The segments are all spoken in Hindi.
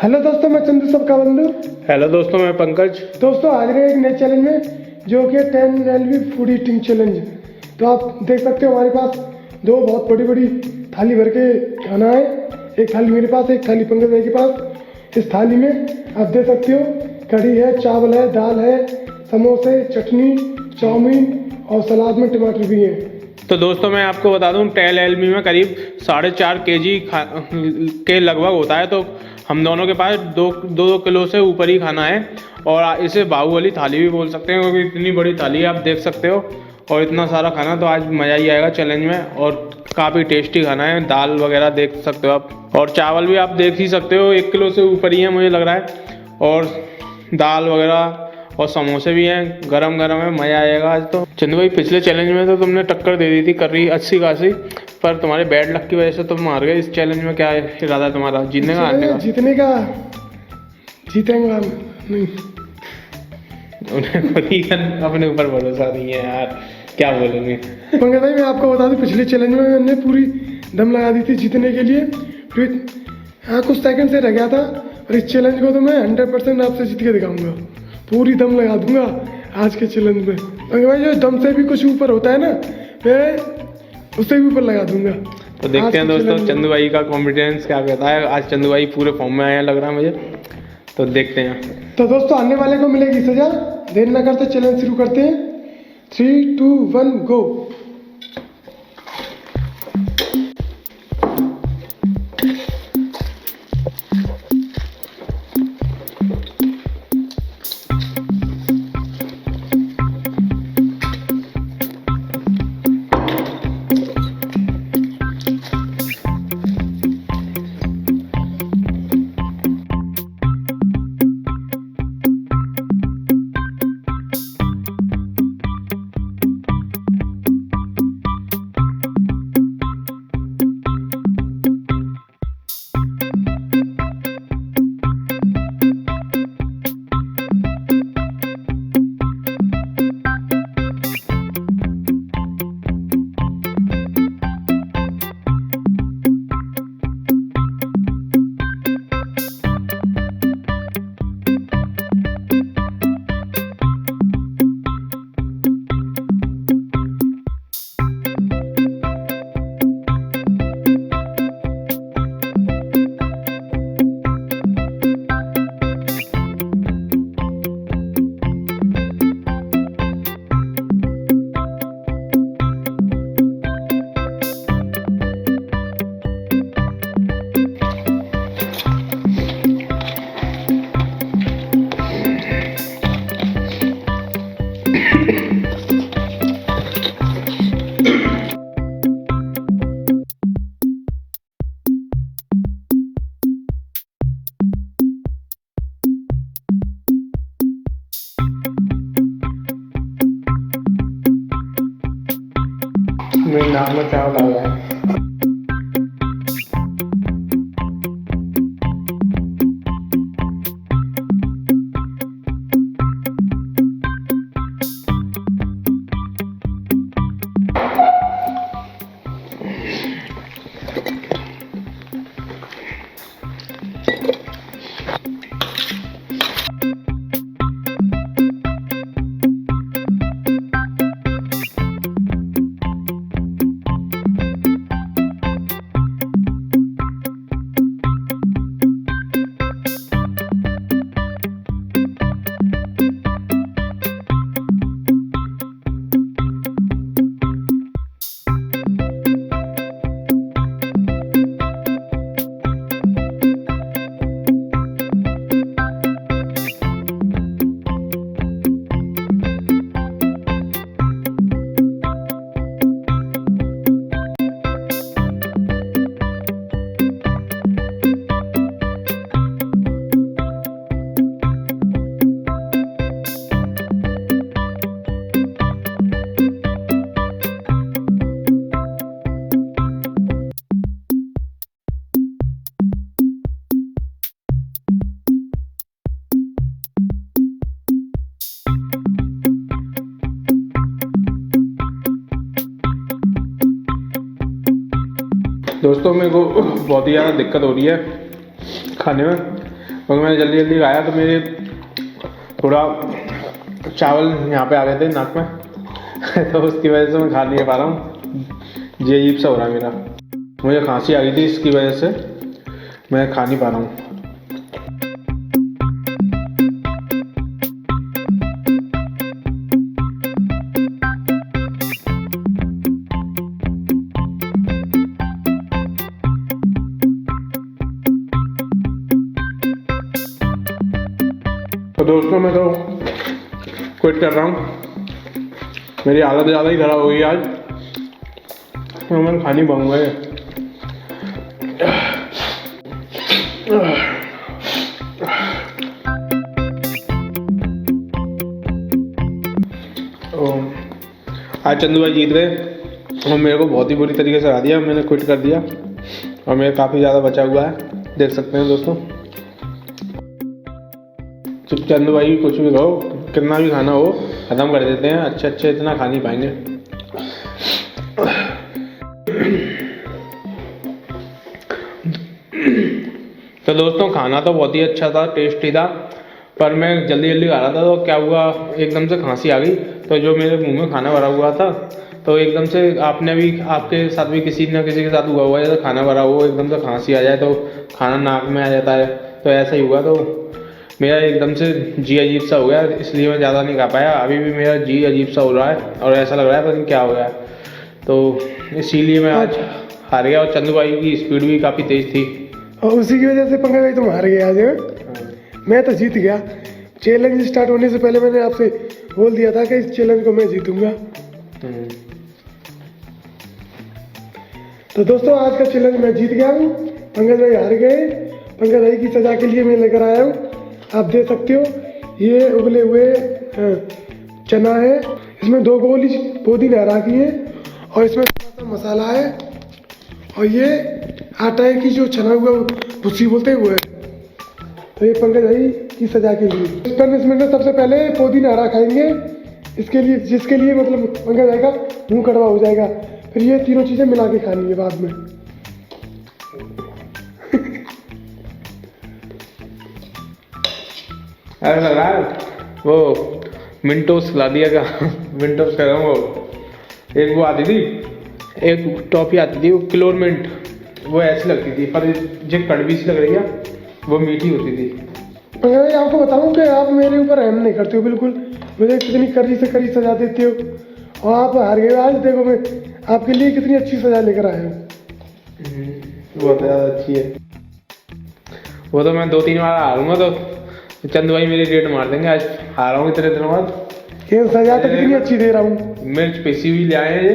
हेलो दोस्तों, मैं चंदू सबका बंधु। हेलो दोस्तों, मैं पंकज। दोस्तों आज एक नए चैलेंज में जो कि 10 LV फूड ईटिंग चैलेंज। तो आप देख सकते हो हमारे पास दो बहुत बड़ी बड़ी थाली भर के खाना है। एक थाली मेरे पास, एक थाली पंकज भाई के पास। इस थाली में आप देख सकते हो कढ़ी है, चावल है, दाल है, समोसे, चटनी, चाउमीन और सलाद में टमाटर भी है। तो दोस्तों मैं आपको बता दूं 10 LV में करीब 4.5 kg के लगभग होता है। तो हम दोनों के पास दो किलो से ऊपर ही खाना है। और इसे बाहुबली थाली भी बोल सकते हैं क्योंकि इतनी बड़ी थाली है, आप देख सकते हो। और इतना सारा खाना, तो आज मज़ा ही आएगा चैलेंज में। और काफ़ी टेस्टी खाना है, दाल वगैरह देख सकते हो आप। और चावल भी आप देख ही सकते हो, 1 किलो से ऊपर ही है मुझे लग रहा है। और दाल वगैरह और समोसे भी हैं, गरम गरम है, मज़ा आएगा आज। तो चंदू भाई, पिछले चैलेंज में तो तुमने टक्कर दे दी थी करी अच्छी खासी, पर तुम्हारे बैड लक की वजह से तुम हार गए। इस चैलेंज में क्या इरादा है तुम्हारा, जीतने का हारने का? जीतने का, जीतेंगे हम नहीं। उन्हें खुद ही अपने ऊपर भरोसा नहीं है यार, क्या बोलेंगे। पंकज भाई, मैं आपको बता दूं पिछले चैलेंज में मैंने पूरी दम लगा दी थी जीतने के लिए। फिर कुछ सेकंड से रह गया था। और इस चैलेंज को तो मैं 100% आपसे जीत के दिखाऊंगा, पूरी दम लगा दूंगा आज के चैलेंज में। पंकज भाई, जो दम से भी कुछ ऊपर होता है ना, मैं उससे भी ऊपर लगा दूंगा। तो देखते हैं दोस्तों चंदू भाई का कॉन्फिडेंस क्या कहता है। आज चंदू भाई पूरे फॉर्म में आए हैं लग रहा है मुझे, तो देखते हैं। तो दोस्तों आने वाले को मिलेगी सजा। देर न करते चैलेंज शुरू करते हैं। 3, 2, 1 गो। मेरे नाम में चावल आ गया है। दोस्तों मेरे को बहुत ही ज़्यादा दिक्कत हो रही है खाने में, क्योंकि मैंने जल्दी जल्दी खाया तो मेरे थोड़ा चावल यहाँ पे आ गए थे नाक में तो उसकी वजह से मैं खा नहीं पा रहा हूँ। ये अजीब सा हो रहा है मेरा, मुझे खांसी आ गई थी, इसकी वजह से मैं खा नहीं पा रहा हूँ। तो दोस्तों मैं तो क्विट कर रहा हूँ, मेरी हालत ज़्यादा ही खराब हो गई आज, तो मैं खानी पाऊँगा ये। आज चंदू भाई जीत गए और मेरे को बहुत ही बुरी तरीके से हरा दिया, मैंने क्विट कर दिया और मेरे काफ़ी ज़्यादा बचा हुआ है, देख सकते हैं दोस्तों। चुप चंदू भाई कुछ भी खाओ, कितना भी खाना हो ख़त्म कर देते हैं, अच्छे इतना खा नहीं पाएंगे। तो दोस्तों खाना तो बहुत ही अच्छा था, टेस्टी था, पर मैं जल्दी जल्दी खा रहा था तो क्या हुआ, एकदम से खांसी आ गई। तो जो मेरे मुंह में खाना भरा हुआ था तो एकदम से आपने भी, आपके साथ भी किसी न किसी के साथ हुआ हुआ है, तो खाना भरा हुआ एकदम से खांसी आ जाए तो खाना नाक में आ जाता है, तो ऐसा ही हुआ। तो मेरा एकदम से जी अजीब सा हो गया, इसलिए मैं ज़्यादा नहीं खा पाया। अभी भी मेरा जी अजीब सा हो रहा है और ऐसा लग रहा है पता नहीं क्या हो गया, तो इसीलिए मैं आज हार गया। और चंदू भाई की स्पीड भी काफ़ी तेज़ थी और उसी की वजह से पंकज भाई तुम हार गए आज। मैं तो जीत गया। चैलेंज स्टार्ट होने से पहले मैंने आपसे बोल दिया था कि इस चैलेंज को मैं जीतूंगा। तो दोस्तों आज का चैलेंज मैं जीत गया हूँ, पंकज भाई हार गए। पंकज भाई की सजा के लिए मैं लेकर आया हूँ, आप देख सकते हो, ये उबले हुए चना है, इसमें 2 गोली पुदीना रखी है और इसमें थोड़ा सा मसाला है और ये आटा है कि जो छना हुआ भुस्सी बोलते हैं वो है। तो ये पंकज भाई की सजा के लिए इस पनिशमेंट में सबसे पहले पुदीना हरा खाएंगे, इसके लिए जिसके लिए मतलब पंकज भाई का मुँह कड़वा हो जाएगा, फिर ये तीनों चीज़ें मिला के खानी है बाद में। अरे लग रहा है वो मिंटोस खिला दिया क्या मिंटोस कह रहा हूँ, वो एक वो आती थी, एक टॉफी आती थी वो क्लोरमेंट, वो ऐसी लगती थी पर जो कड़वी सी लग रही है वो मीठी होती थी। मैं आपको बताऊं कि आप मेरे ऊपर रहम नहीं करते हो बिल्कुल, मुझे कितनी कड़ी से कड़ी सजा देते हो और आप हार गए। आज देखो मैं आपके लिए कितनी अच्छी सजा लेकर आया हूँ। बहुत ज़्यादा अच्छी है वो, तो मैं 2-3 बार हारूंगा तो चंदू भाई मेरी रेट मार देंगे। आज हारा हूँ इतने दिनों बाद, ये सजा तो कितनी अच्छी दे रहा हूँ। मिर्च पीसी हुई ले आए हैं ये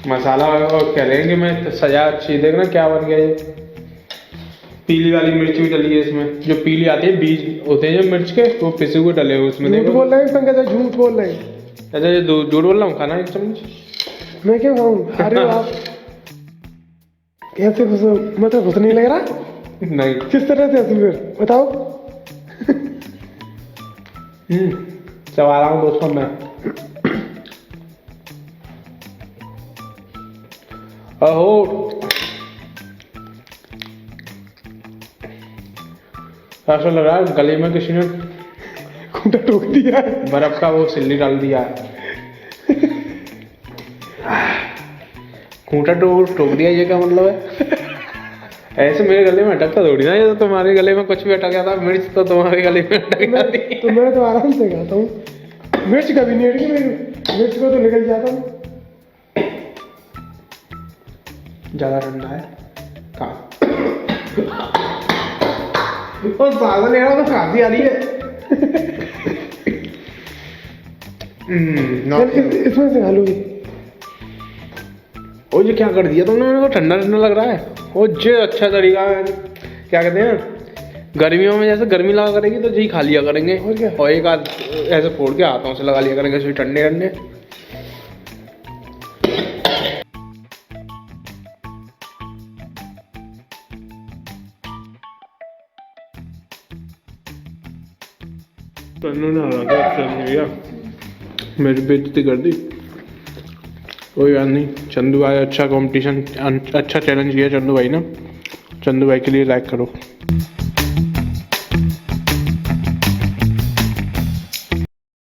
मसाला, और कह रहे हैं कि मैं सजा अच्छी, देखना क्या बन गया ये। पीली वाली मिर्च भी डली है इसमें, जो पीली आती है, बीज होते हैं जो मिर्च के, वो पिसे हुए डले हुए उसमें। झूठ बोल रहे हैं पंकज, झूठ बोल रहे हैं। अच्छा ये झूठ बोल रहा हूँ, खाना 1 चम्मच मैं क्यों खाऊं? अरे आप कैसे खुश हो, मतलब खुश नहीं लग रहा? नहीं। किस तरह से हंसू फिर बताओ? चबा रहा हूँ दोस्तों मैं। ओहो ऐसा लग रहा है गले में किसी ने खूंटा ठोक दिया, बर्फ का वो सिल्ली डाल दिया। खूंटा ठोक दिया, ये क्या मतलब है? ऐसे मेरे गले में अटकता थोड़ी ना, ये तो तुम्हारे गले में कुछ भी अटक जाता, मिर्च तो तुम्हारे गले में अटक जाती है। तो मैं तो आराम से खाता हूँ, मिर्च कभी नहीं अटकी मेरी, मिर्च को तो निकल जाता हूँ। ज्यादा ठंडा है कहाँ? और ज्यादा ले रहा तो खांसी आ रही है। इसमें से खा लूंगी। ओ ये क्या कर दिया तुमने, मेरे को ठंडा ठंडा लग रहा है। ओ जो अच्छा तरीका है, क्या कहते हैं, गर्मियों में जैसे गर्मी लगा करेगी तो जी खा लिया करेंगे और क्या, और एक आध ऐसे फोड़ के हाथों से लगा लिया करेंगे ठंडे ठंडे। मेरी बेइज्जती कर दी, कोई बात नहीं। चंदू भाई अच्छा कंपटीशन, अच्छा चैलेंज किया चंदू भाई ने, चंदू भाई के लिए लाइक करो।